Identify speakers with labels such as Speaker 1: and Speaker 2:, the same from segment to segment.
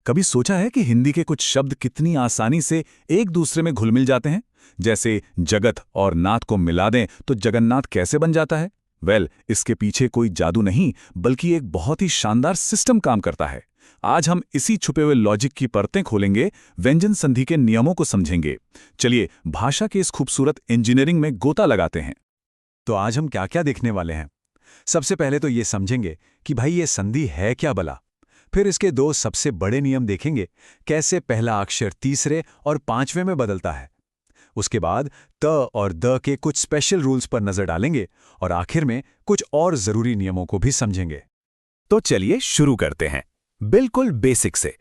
Speaker 1: कभी सोचा है कि हिंदी के कुछ शब्द कितनी आसानी से एक दूसरे में घुल मिल जाते हैं? जैसे जगत और नाथ को मिला दें तो जगन्नाथ कैसे बन जाता है? इसके पीछे कोई जादू नहीं, बल्कि एक बहुत ही शानदार सिस्टम काम करता है। आज हम इसी छुपे हुए लॉजिक की परतें खोलेंगे, व्यंजन संधि के नियमों को समझेंगे। चलिए भाषा के इस खूबसूरत इंजीनियरिंग में गोता लगाते हैं।
Speaker 2: तो आज हम क्या क्या देखने वाले हैं? सबसे पहले तो ये समझेंगे कि भाई ये संधि है क्या भला। फिर इसके दो सबसे बड़े नियम देखेंगे, कैसे पहला अक्षर तीसरे और पांचवें में बदलता है। उसके बाद त और द के कुछ स्पेशल रूल्स पर नजर डालेंगे और आखिर में कुछ और जरूरी नियमों को भी समझेंगे।
Speaker 1: तो चलिए शुरू करते हैं, बिल्कुल बेसिक से।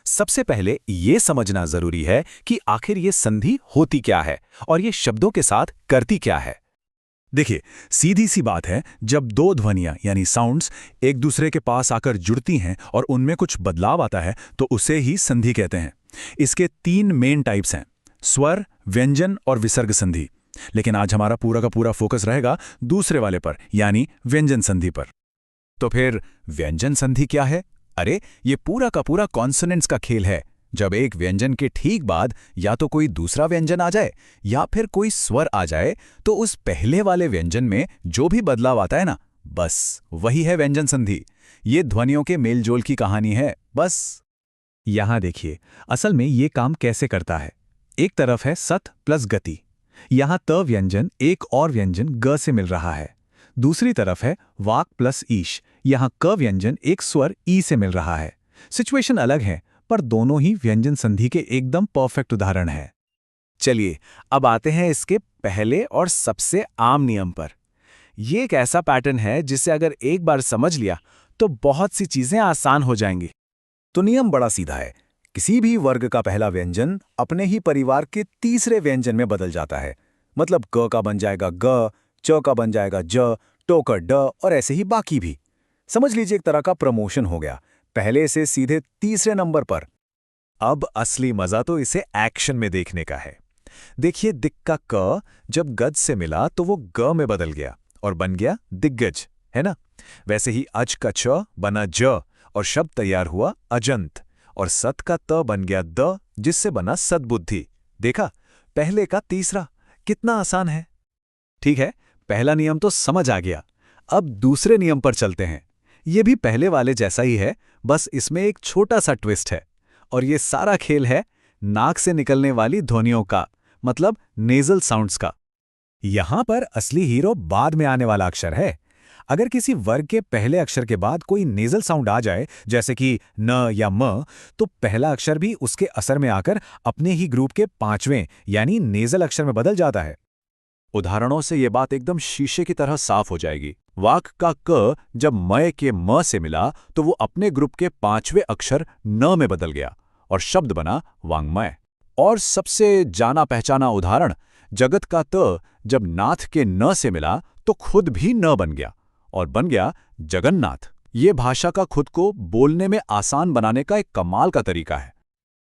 Speaker 1: सबसे पहले ये समझना जरूरी है कि आखिर ये संधि होती क्या है और ये शब्दों के साथ करती क्या है। देखिए, सीधी सी बात है, जब दो ध्वनियां यानी साउंड्स एक दूसरे के पास आकर जुड़ती हैं और उनमें कुछ बदलाव आता है तो उसे ही संधि कहते हैं। इसके तीन मेन टाइप्स हैं, स्वर, व्यंजन और विसर्ग संधि। लेकिन आज हमारा पूरा का पूरा फोकस रहेगा दूसरे वाले पर, यानी व्यंजन संधि पर। तो फिर व्यंजन संधि क्या है? अरे ये पूरा का पूरा कॉन्सोनेंट्स का खेल है। जब एक व्यंजन के ठीक बाद या तो कोई दूसरा व्यंजन आ जाए या फिर कोई स्वर आ जाए तो उस पहले वाले व्यंजन में जो भी बदलाव आता है ना, बस वही है व्यंजन संधि। ये ध्वनियों के मेलजोल की कहानी है बस।
Speaker 2: यहां देखिए, असल में ये काम कैसे करता है। एक तरफ है सत प्लस गति, यहां त व्यंजन एक और व्यंजन ग से मिल रहा है। दूसरी तरफ है वाक प्लस ईश, यहां क व्यंजन एक स्वर ई से मिल रहा है। सिचुएशन अलग है पर दोनों ही व्यंजन संधि के एकदम परफेक्ट उदाहरण है।
Speaker 1: चलिए अब आते हैं इसके पहले और सबसे आम नियम पर। यह एक ऐसा पैटर्न है जिसे अगर एक बार समझ लिया तो बहुत सी चीजें आसान हो जाएंगी।
Speaker 2: तो नियम बड़ा सीधा है, किसी भी वर्ग का पहला व्यंजन अपने ही परिवार के तीसरे व्यंजन में बदल जाता है। मतलब क का बन जाएगा ग, च का बन जाएगा ज, टो का ड और ऐसे ही बाकी भी। समझ लीजिए एक तरह का प्रमोशन हो गया, पहले से सीधे तीसरे नंबर पर। अब असली मजा तो इसे एक्शन में देखने का है। देखिए, दिक का क जब गज से मिला तो वो ग में बदल गया और बन गया दिग्गज, है ना? वैसे ही अज का च बना ज और शब्द तैयार हुआ अजंत, और सत का त बन गया द जिससे बना सद्बुद्धि। देखा, पहले का तीसरा, कितना आसान है। ठीक है, पहला नियम तो समझ आ गया। अब दूसरे नियम पर चलते हैं। ये भी पहले वाले जैसा ही है, बस इसमें एक छोटा सा ट्विस्ट है। और ये सारा खेल है नाक से निकलने वाली ध्वनियों का, मतलब नेजल साउंड्स का। यहां पर असली हीरो बाद में आने वाला अक्षर है। अगर किसी वर्ग के पहले अक्षर के बाद कोई नेजल साउंड आ जाए, जैसे कि न या म, तो पहला अक्षर भी उसके असर में आकर अपने ही ग्रुप के पांचवें यानी नेजल अक्षर में बदल जाता है। उदाहरणों से यह बात एकदम शीशे की तरह साफ हो जाएगी। वाक का क जब मय के म से मिला तो वो अपने ग्रुप के पांचवें अक्षर न में बदल गया और शब्द बना वांग्मय। और सबसे जाना पहचाना उदाहरण, जगत का त जब नाथ के न से मिला तो खुद भी न बन गया और बन गया जगन्नाथ। ये भाषा का खुद को बोलने में आसान बनाने का एक कमाल का तरीका है।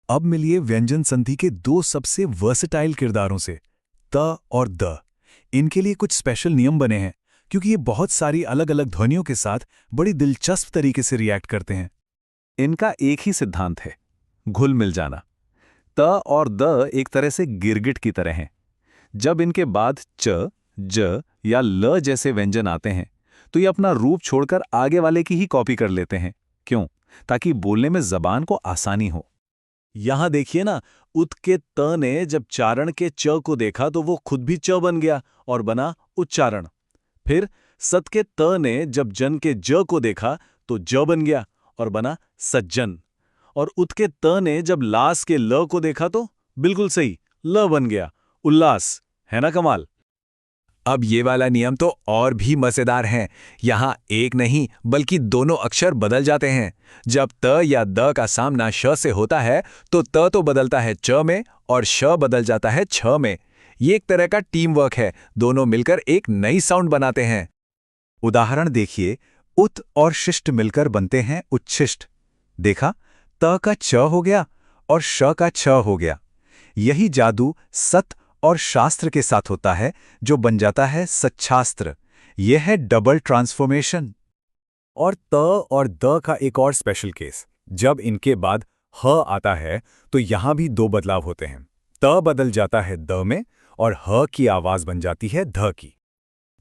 Speaker 2: अब मिलिए व्यंजन संधि के दो सबसे वर्सेटाइल किरदारों से, त और द। इनके लिए कुछ स्पेशल नियम बने हैं क्योंकि ये बहुत सारी अलग अलग ध्वनियों के साथ बड़ी दिलचस्प तरीके से रिएक्ट करते हैं। इनका एक ही सिद्धांत है, घुल मिल जाना। त और द एक तरह से गिरगिट की तरह हैं। जब इनके बाद च, ज या ल जैसे व्यंजन आते हैं तो ये अपना रूप छोड़कर आगे वाले की ही कॉपी कर लेते हैं। क्यों? ताकि बोलने में जबान को आसानी हो। यहां देखिए ना, उत के त ने जब चारण के च को देखा तो वो खुद भी च बन गया और बना उच्चारण। फिर सत के त ने जब जन के ज को देखा तो ज बन गया और बना सज्जन। और उत के त ने जब लास के ल को देखा तो बिल्कुल सही, ल बन गया, उल्लास। है ना कमाल? अब ये वाला नियम तो और भी मजेदार है। यहाँ एक नहीं बल्कि दोनों अक्षर बदल जाते हैं। जब त या द का सामना श से होता है तो त तो बदलता है च में और श बदल जाता है छ में। ये एक तरह का टीम वर्क है, दोनों मिलकर एक नई साउंड बनाते हैं। उदाहरण देखिए, उत और शिष्ट मिलकर बनते हैं उच्छिष्ट। देखा, त का च हो गया और श का छ हो गया। यही जादू सत और शास्त्र के साथ होता है, जो बन जाता है सच्छास्त्र। यह है डबल ट्रांसफॉर्मेशन। और त और द का एक और स्पेशल केस, जब इनके बाद ह आता है तो यहां भी दो बदलाव होते हैं। त बदल जाता है द में और ह की आवाज बन जाती है ध की।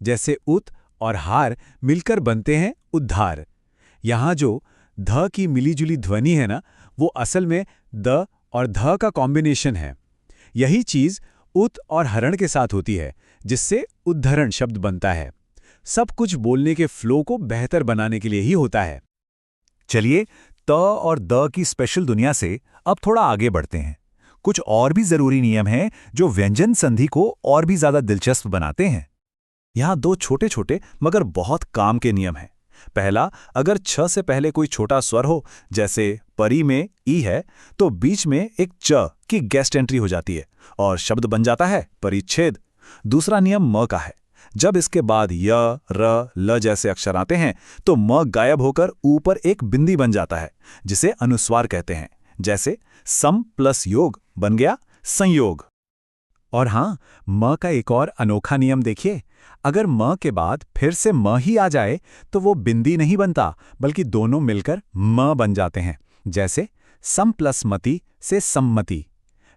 Speaker 1: जैसे उत और हार मिलकर बनते हैं उद्धार। यहाँ जो ध की मिलीजुली ध्वनि है ना, वो असल में द और ध का कॉम्बिनेशन है। यही चीज उत और हरण के साथ होती है, जिससे उद्धरण शब्द बनता है। सब कुछ बोलने के फ्लो को बेहतर बनाने के लिए ही होता है।
Speaker 2: चलिए, त और द की स्पेशल दुनिया से अब थोड़ा आगे बढ़ते हैं। कुछ और भी जरूरी नियम हैं जो व्यंजन संधि को और भी ज्यादा दिलचस्प बनाते हैं।
Speaker 1: यहाँ दो छोटे छोटे मगर बहुत काम के नियम हैं। पहला, अगर छ से पहले कोई छोटा स्वर हो, जैसे परी में ई है, तो बीच में एक च की गेस्ट एंट्री हो जाती है और शब्द बन जाता है परिच्छेद। दूसरा नियम म का है। जब इसके बाद य, र, ल जैसे अक्षर आते हैं तो म गायब होकर ऊपर एक बिंदी बन जाता है, जिसे अनुस्वार कहते हैं। जैसे सम प्लस योग बन गया संयोग। और हाँ, म का एक और अनोखा नियम देखिए। अगर म के बाद फिर से म ही आ जाए तो वो बिंदी नहीं बनता, बल्कि दोनों मिलकर म बन जाते हैं। जैसे सम प्लस मति से सम्मति।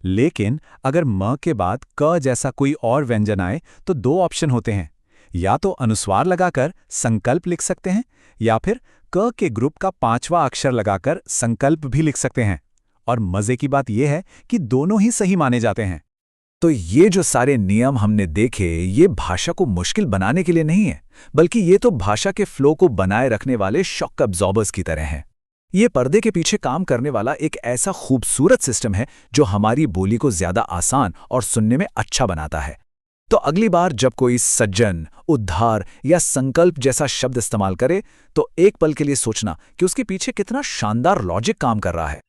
Speaker 1: लेकिन अगर म के बाद क जैसा कोई और व्यंजन आए तो दो ऑप्शन होते हैं। या तो अनुस्वार लगाकर संकल्प लिख सकते हैं, या फिर क के ग्रुप का पांचवा अक्षर लगाकर संकल्प भी लिख सकते हैं। और मजे की बात यह है कि दोनों ही सही माने जाते हैं।
Speaker 2: तो ये जो सारे नियम हमने देखे, ये भाषा को मुश्किल बनाने के लिए नहीं है, बल्कि ये तो भाषा के फ्लो को बनाए रखने वाले शॉक अब्जॉर्बर्स की तरह हैं। ये पर्दे के पीछे काम करने वाला एक ऐसा खूबसूरत सिस्टम है जो हमारी बोली को ज्यादा आसान और सुनने में अच्छा बनाता है। तो अगली बार जब कोई सज्जन, उद्धार या संकल्प जैसा शब्द इस्तेमाल करे, तो एक पल के लिए सोचना कि उसके पीछे कितना शानदार लॉजिक काम कर रहा है।